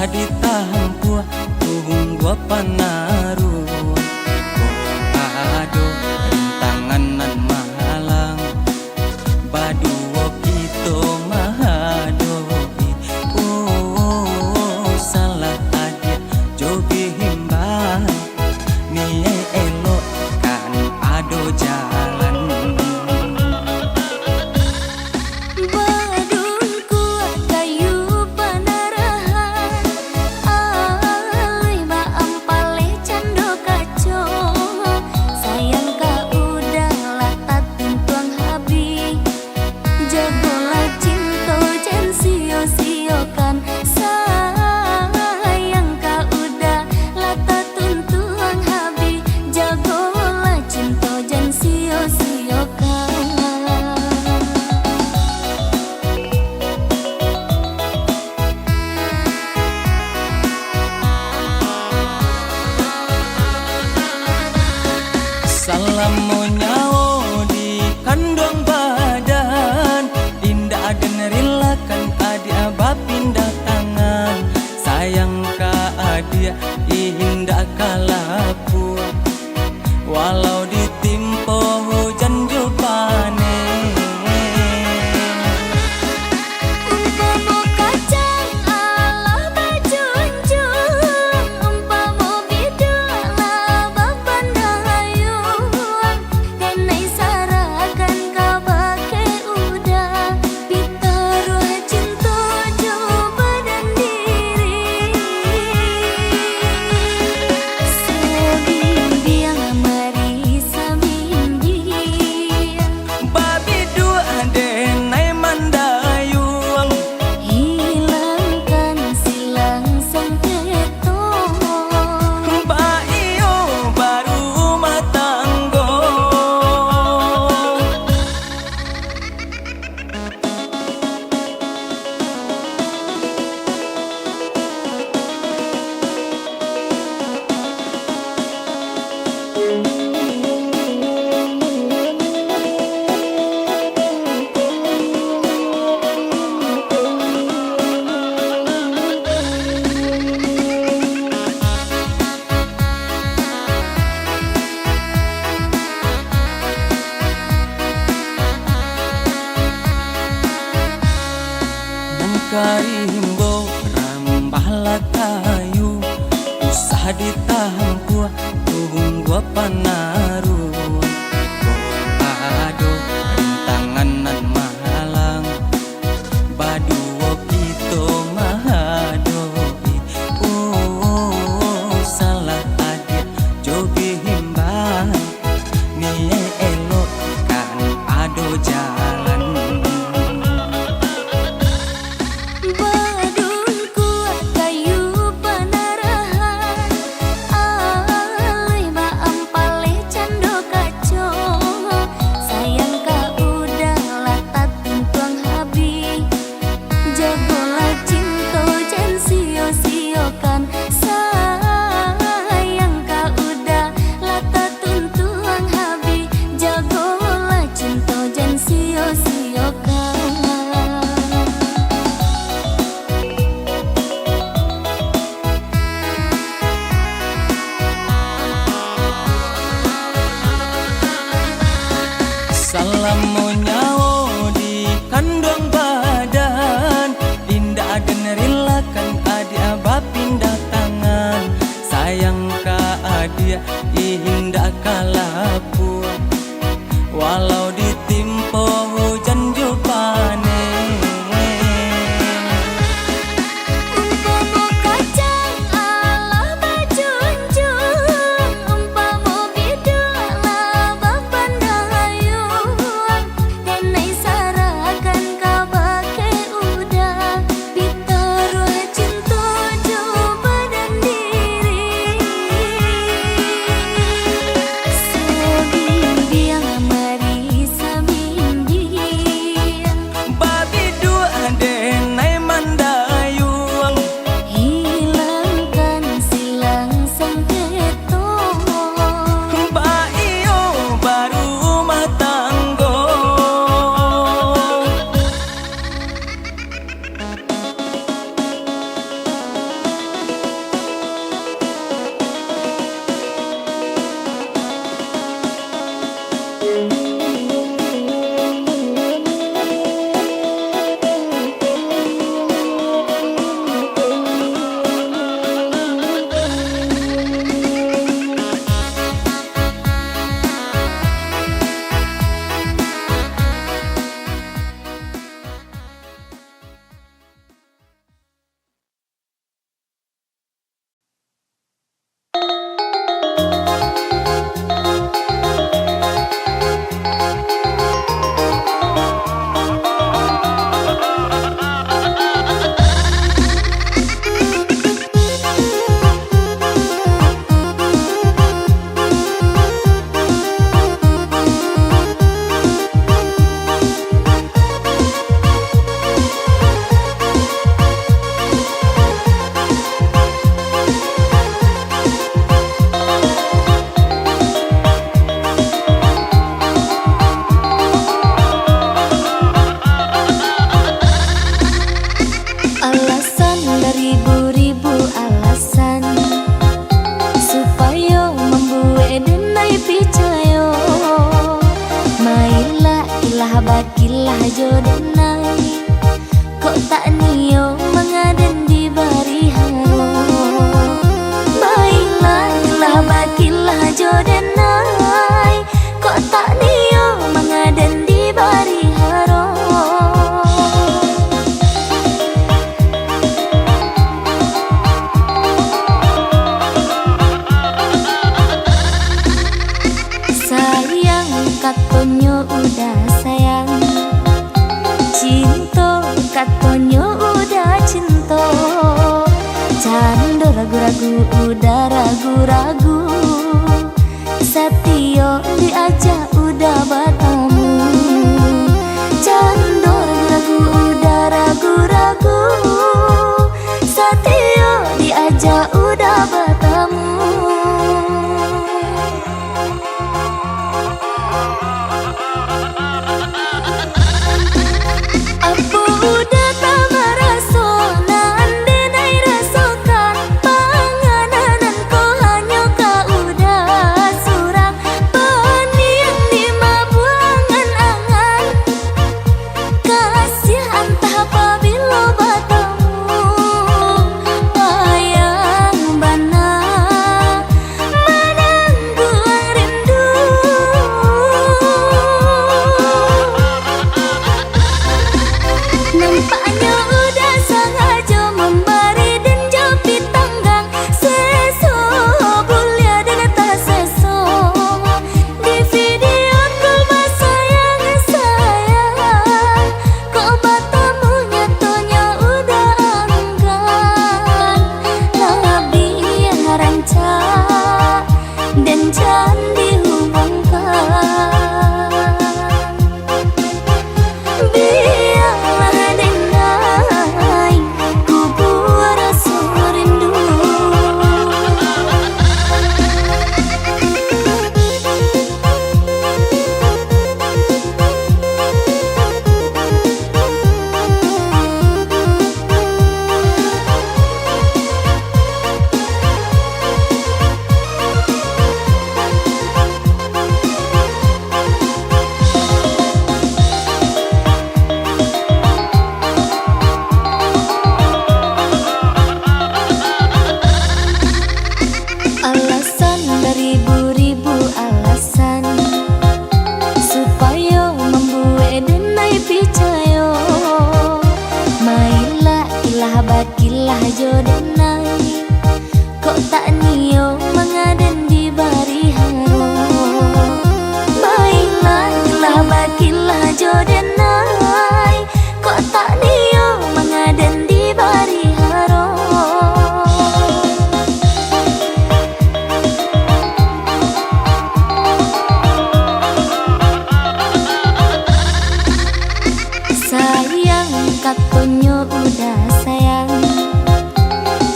Usah ditampu tunggu panaru ado rintanganan malang baduo kito mahadoi salah adia jogi himbang mie elok kan ado jalan. Salam nyawo di kandung badan indah dan relakan adia abah pindah tangan sayang ka adia indah kalapu walau ditimpo hujan jupane. Karimbo rambahlah kayu usah ditampu tunggu panaru ado rintanganan malang baduo kito mahadoi salah adia jogi himbang mie elok kan ado jalan. Cando beribu-ribu alasan supaya membuat denai picayo. Mailah ilah bakilah jodenai, kok tak nio mengaden di bari haro. Mailah ilah bakilah jodenai, kok tak nio mengaden di bari haro. Sayang katonyo udah sayang, cinta katonyo udah cinta. Cando ragu-ragu udah ragu-ragu, Satio diajak udah bertemu. Cando ragu-ragu udah ragu-ragu, Satio diajak udah bertemu. Apa udah tak meraso nan denai rasokan panganan kau hanya kau udah surang peniang di mabuangan angan kasih antah apabila bertemu wayang bana menangguang rindu. Nampaknya udah sengaja memberi dan jepit tanggang seso bulia dengan tak seso. Di video call sayang sayang, kok bertemu nyatonya udah enggan. Lebih yang rancak dan jangan dihubungkan. Biarlah denai kubur rasa rindu. Alasan beribu-ribu alasan supaya membuat denai picayo. Mailah ilah bakilah jodenai, kok tak nio mengaden di bari haro. Mailah ilah bakilah jodenai, kok tak nio mengaden di bari haro. Sayang katonyo udah sayang,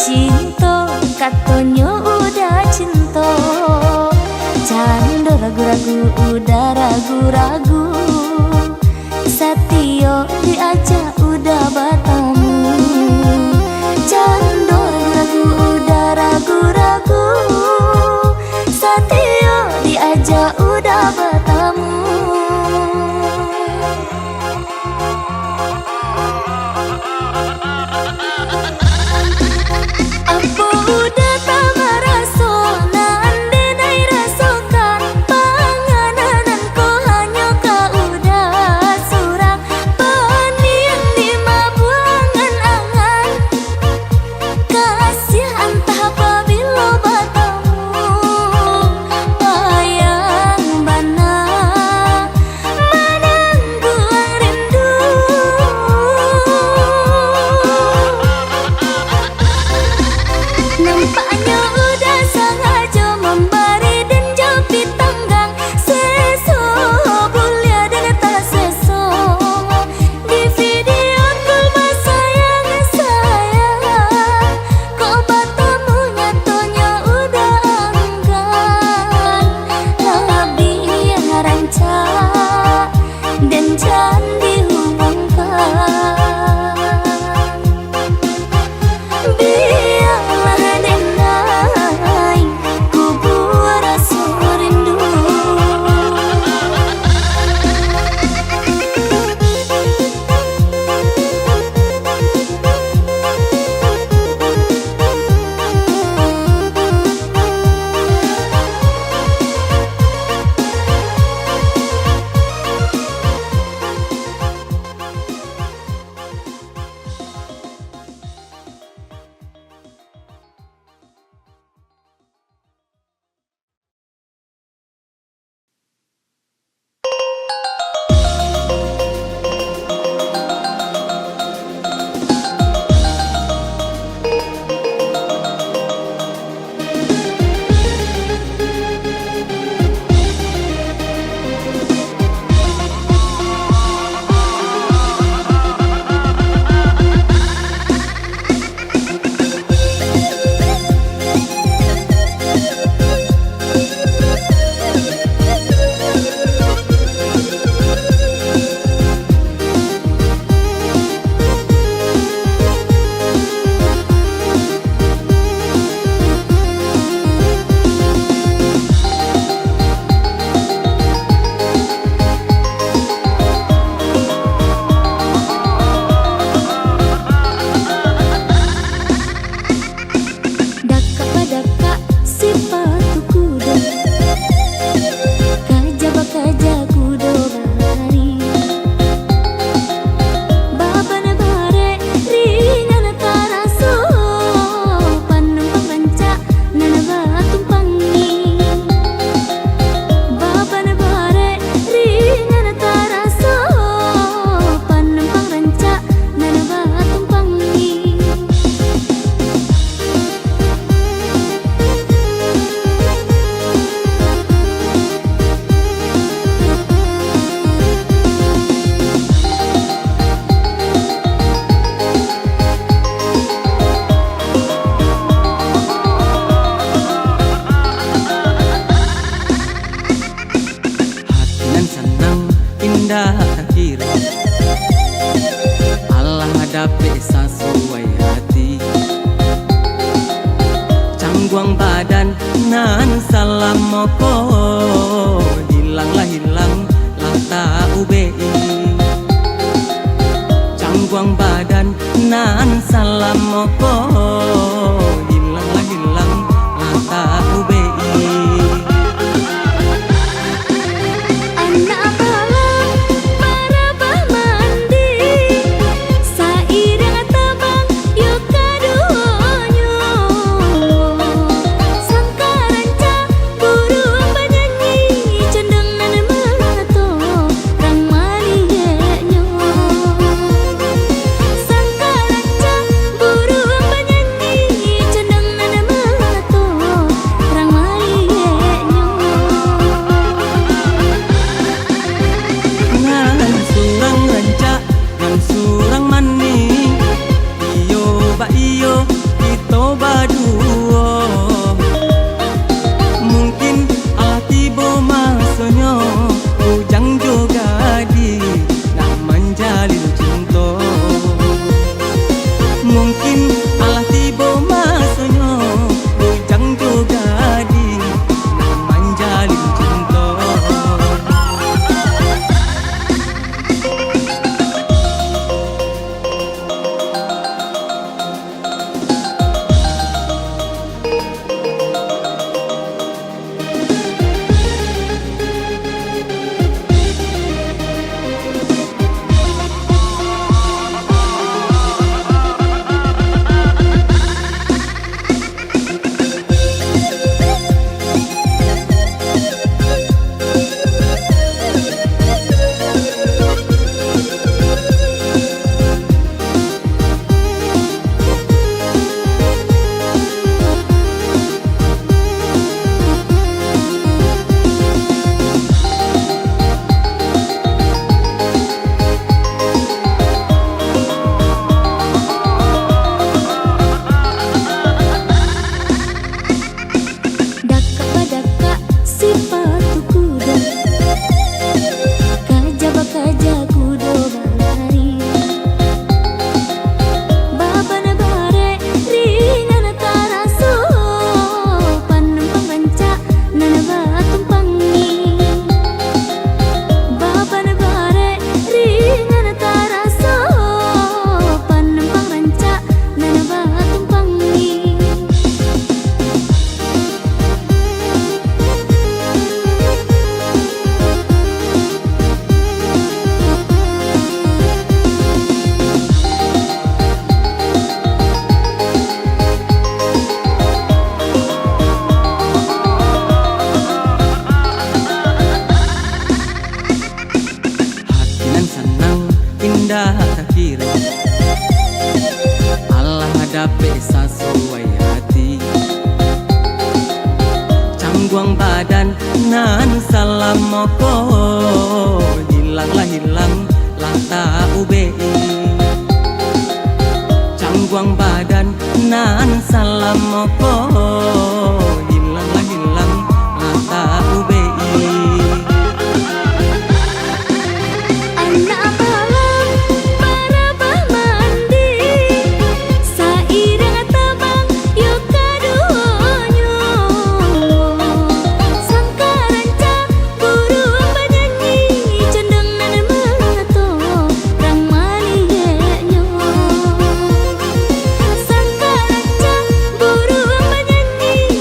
cinta katonyo udah cinta. Cando ragu-ragu udah ragu-ragu, Satio diajak udah bertemu. Cando ragu-ragu udah ragu-ragu, Satio diajak udah bertemu. Apa udah tak meraso nan denai rasokan panganan kau hanya kau moko hilang lah tak ube cangguang badan nan salam moko hilang lah tak ube Anak balang marabah mandi sairang tabang yuk kaduonyo sangkaranca burung penyanyi cendeng nan melato rang malihenyo sangkaranca burung penyanyi cendeng nan melato rang malihenyo ngan surang rancak ngan surang mani iyo ba iyo ito ba duo mungkin tibo masonyo ujang juga di nak menjalin cinta mungkin tibo masonyo ujang juga di nak menjalin cinta Daka sifatu kuda kaja kudo balari baba nagare rinana taraso panumpang ranca nana batumpangi baba nagare rinana taraso panumpang ranca nana batumpangi hati nan senang indah tak kira Allah dapat sesuai hati cangguang badan nan salam moko hilang lah tak ube cangguang badan nan salam moko hilang lah tak ube Anak balang marabah mandi sairang tabang yuk kaduonyo sangkaranca burung penyanyi cendeng nan melato rang malihenyo sangkaranca burung penyanyi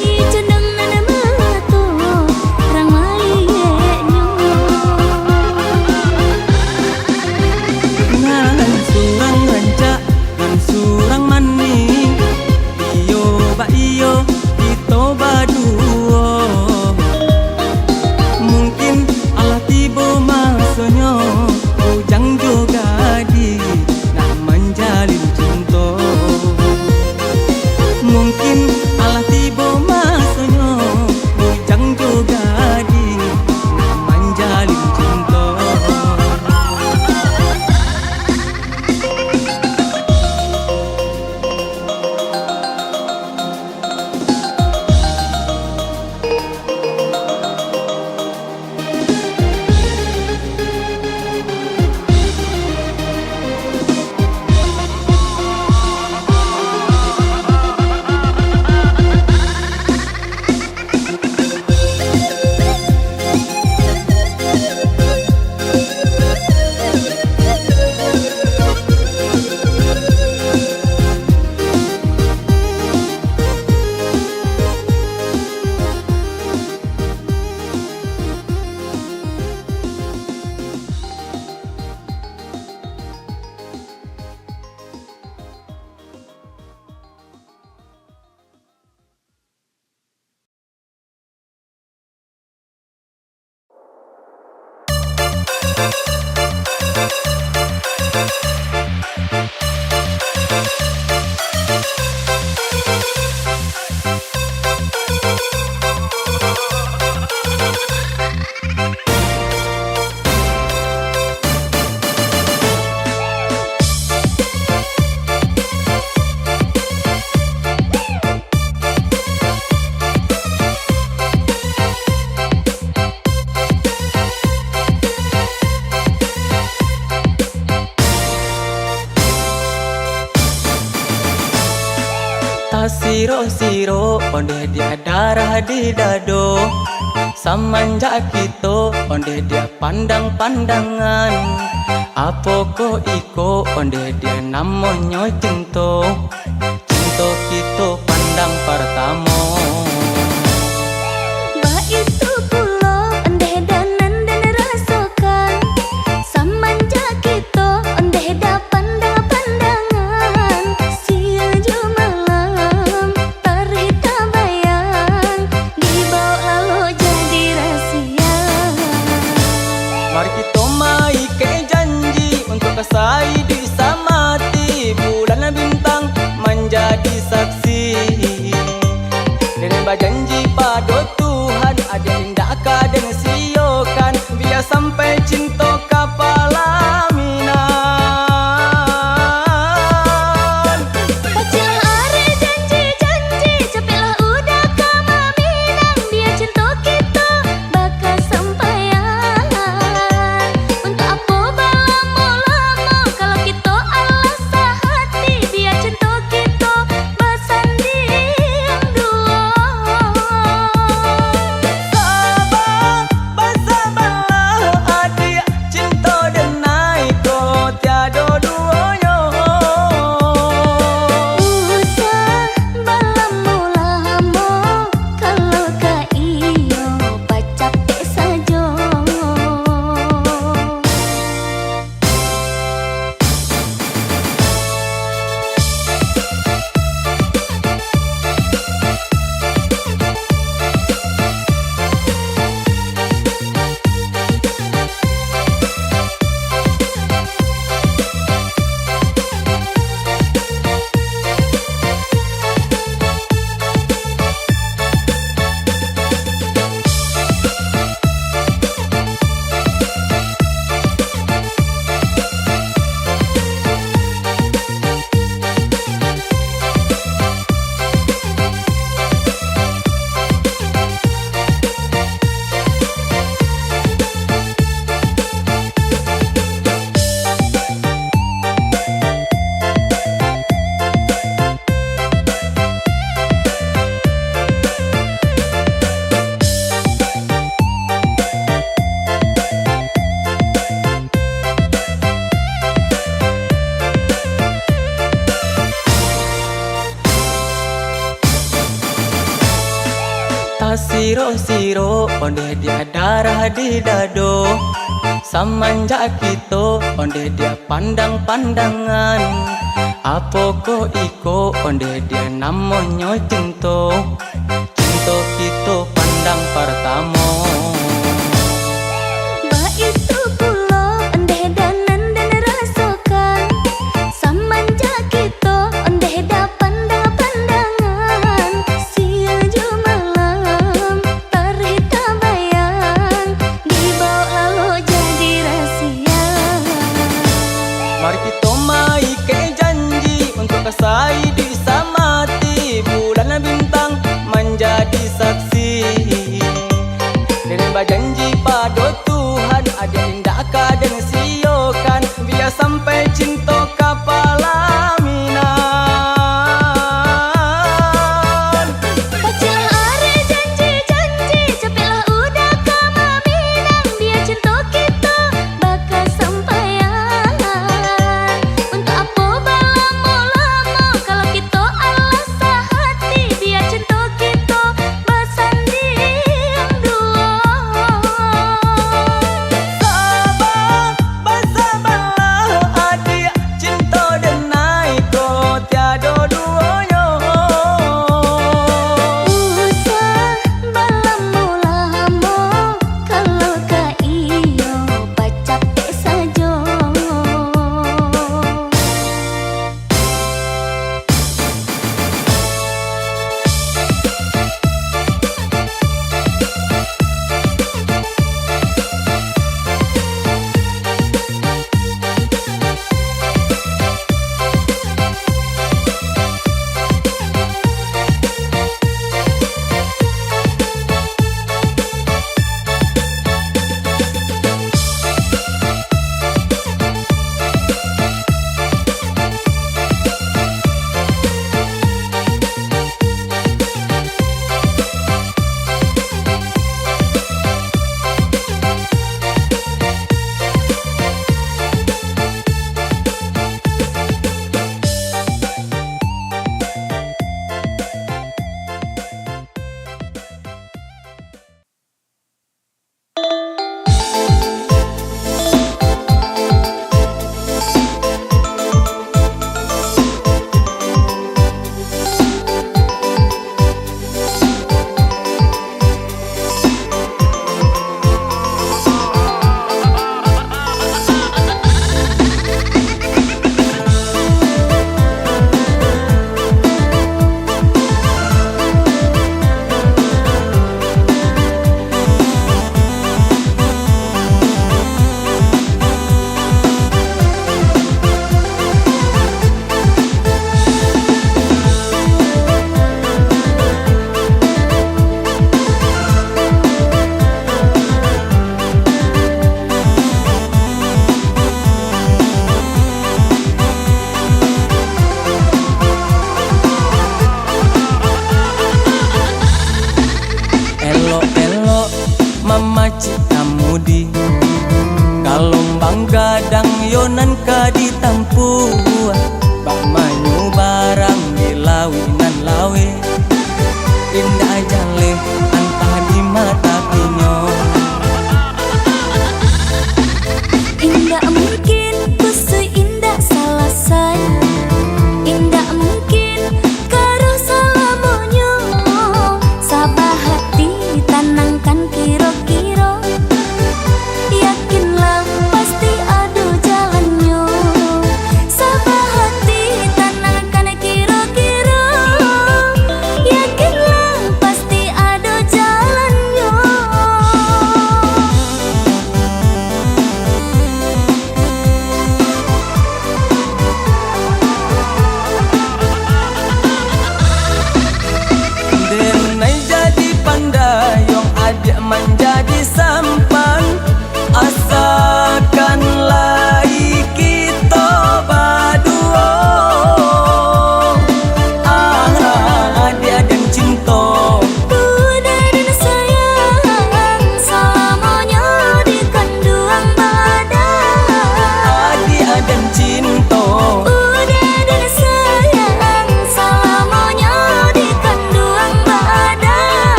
Siro-siro onde dia darah di dado, semenjak kita onde dia pandang-pandangan. Apoko iko onde dia namanya cinta, cinta kita pandang pertama. Ba itu pulo onde danan dan rasakan, semenjak kita onde da pandang-pandangan. Siang jo malam terita bayang, dibawa lo jadi rahasia. Mari kita mai ke janji untuk kasai bisa mati, bulan bintang menjadi saksi. Dengan berjanji pada Tuhan ada indah kadang siokan, biar sampai cinta kapalaminan. Kacil hari janji-janji, capelah udah kama minang, biar cinta kita bakal sampaian. Untuk apa balamo-lamo kalau kita alasa hati, biar cinta kita bersanding dua. Sabar, bersabarlah adik, cinta dan naik kau tiada duanya. Usah balamo-lamo kalau ka iyo pacapek saja. Siro-siro onde dia darah di dado, semenjak kita onde dia pandang-pandangan. Apoko iko onde dia namanya cinta, cinta kita pandang pertama. Ba itu pulo onde danan dan rasakan, semenjak kita onde da pandang-pandangan. Siang jo malam terita bayang, dibawa lo jadi rahasia. Mari kita mai ke janji untuk kasai bisa mati, bulan bintang menjadi saksi. Dengan berjanji pada Tuhan ada indah kadang siokan, biar sampai cinta kapalaminan. Kacil hari janji-janji, capelah udah kama minang, biar cinta kita bakal sampaian. Untuk apa balamo-lamo kalau kita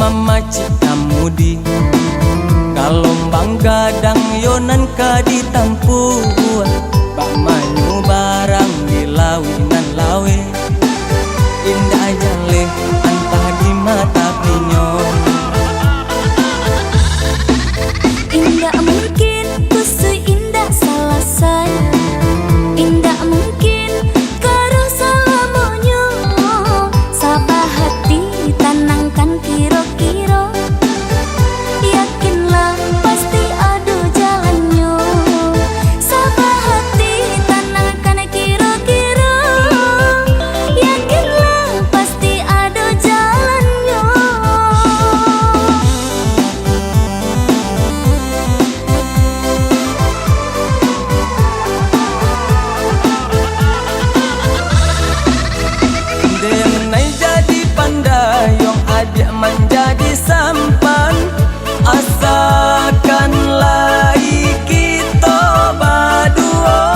mama cika mudi kalombang gadang yonan ka ditampu bak manyu barang di lawinan lawe indah jale antah di mata pinyo. Indah mungkin kusui indah salah saya, indah mungkin karo salamonyo, sabah hati tanangkan kiro-kiro, yakinlah pasti ada jalannya, sabah hati tanangkan kiro-kiro, yakinlah pasti ada jalannya. Denai jadi pandayong adik menjadi sampan asakan lai kita baduo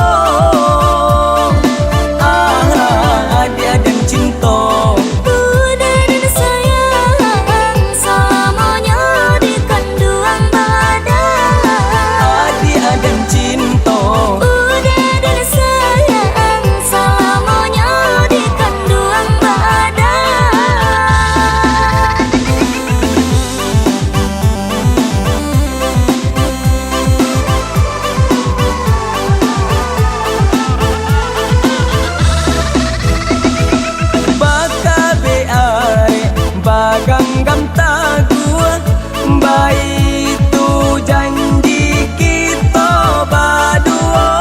adik dan cinta Udah dan sayang, salamonyo di kanduang badan. adik dan cinta Udah dan sayang, salamonyo di kanduang badan. baka beare bagang gam tagua bayi tu janji kita baduo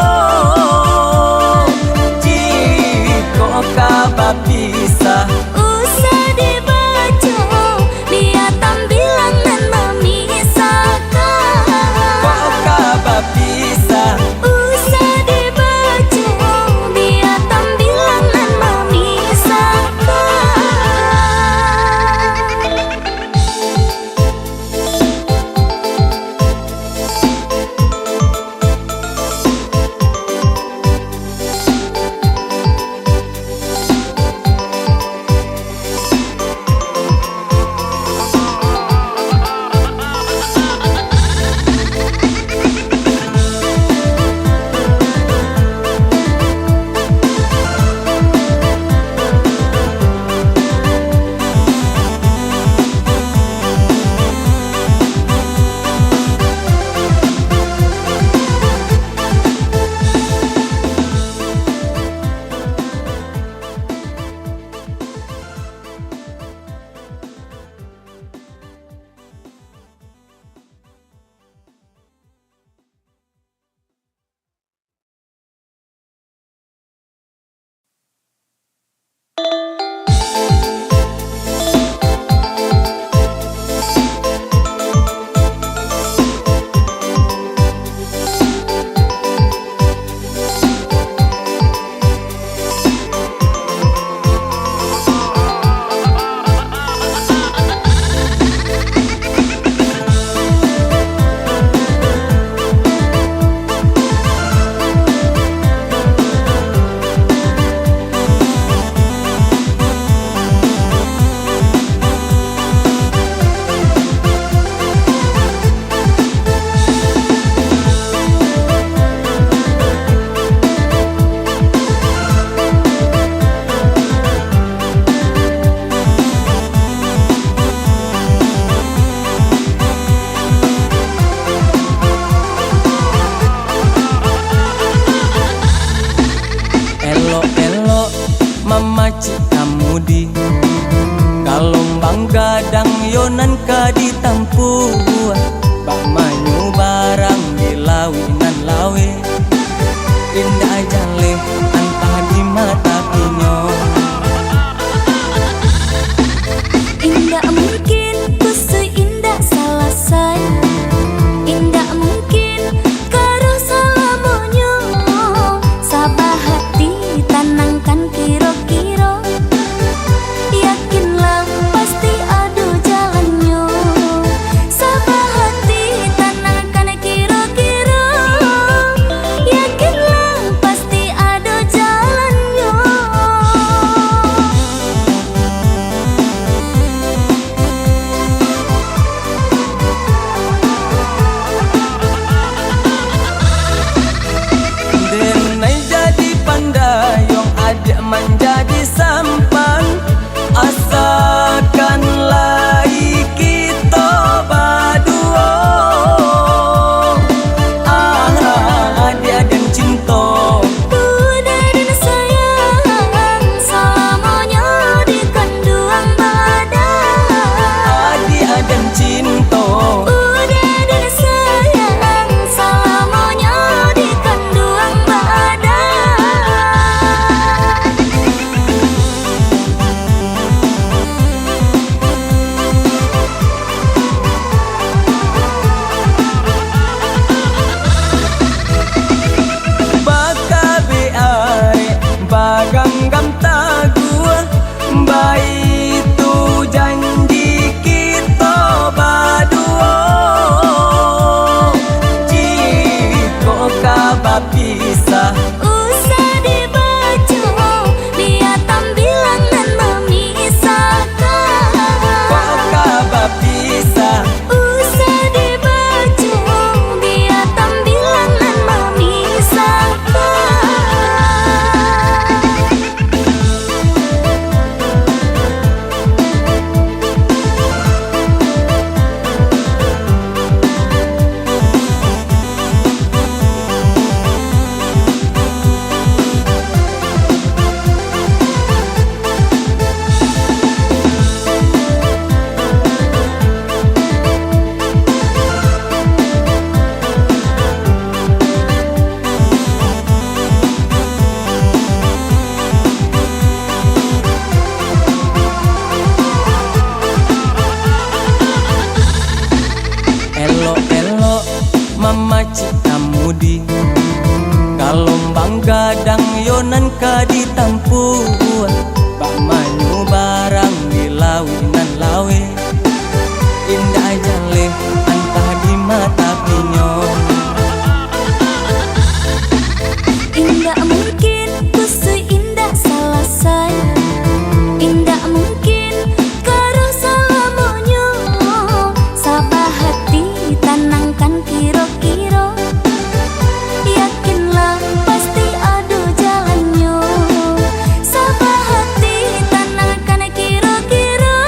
jika kabar pisah Usah dibaca, lihat tampilan memisahkan. kok kabar pisah Usah dibaca, lihat tampilan memisahkan. mama cika mudi kalombang gadang yonan ka ditampu bak manyu barang di lawinan lawe indah jale antah di mata pinyo. Indah mungkin kusui indah salah saya, indah mungkin karo salamonyo, sabah hati tanangkan kiro-kiro, yakinlah pasti ada jalannya, sabah ka ditampu bak manyu barang di lawinan lawe indah jale antah di mata pinyo Indah mungkin kusui indah salah saya Indah mungkin karo salamonyo Sabah hati tanangkan kiro-kiro Yakinlah pasti ada jalannya Sabah hati tanangkan kiro-kiro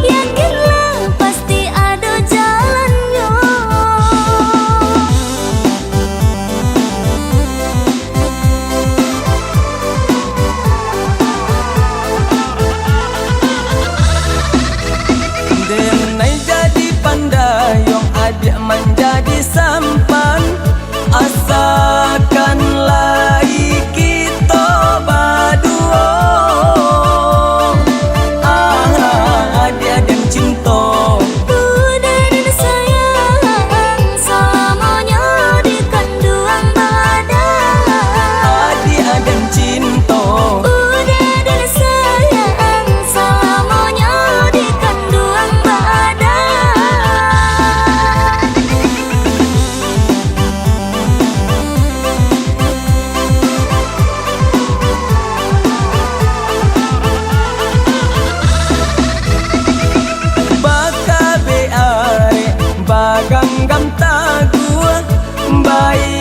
Yakinlah pasti ada jalannya Denai jadi pandayong adik menjadi sampan asakan lai kita baduo adik dan cinta Udah dan sayang Salamonyo di kanduang badan adik dan cinta Udah dan sayang Salamonyo di kanduang badan baka beare bagang gam tagua bayi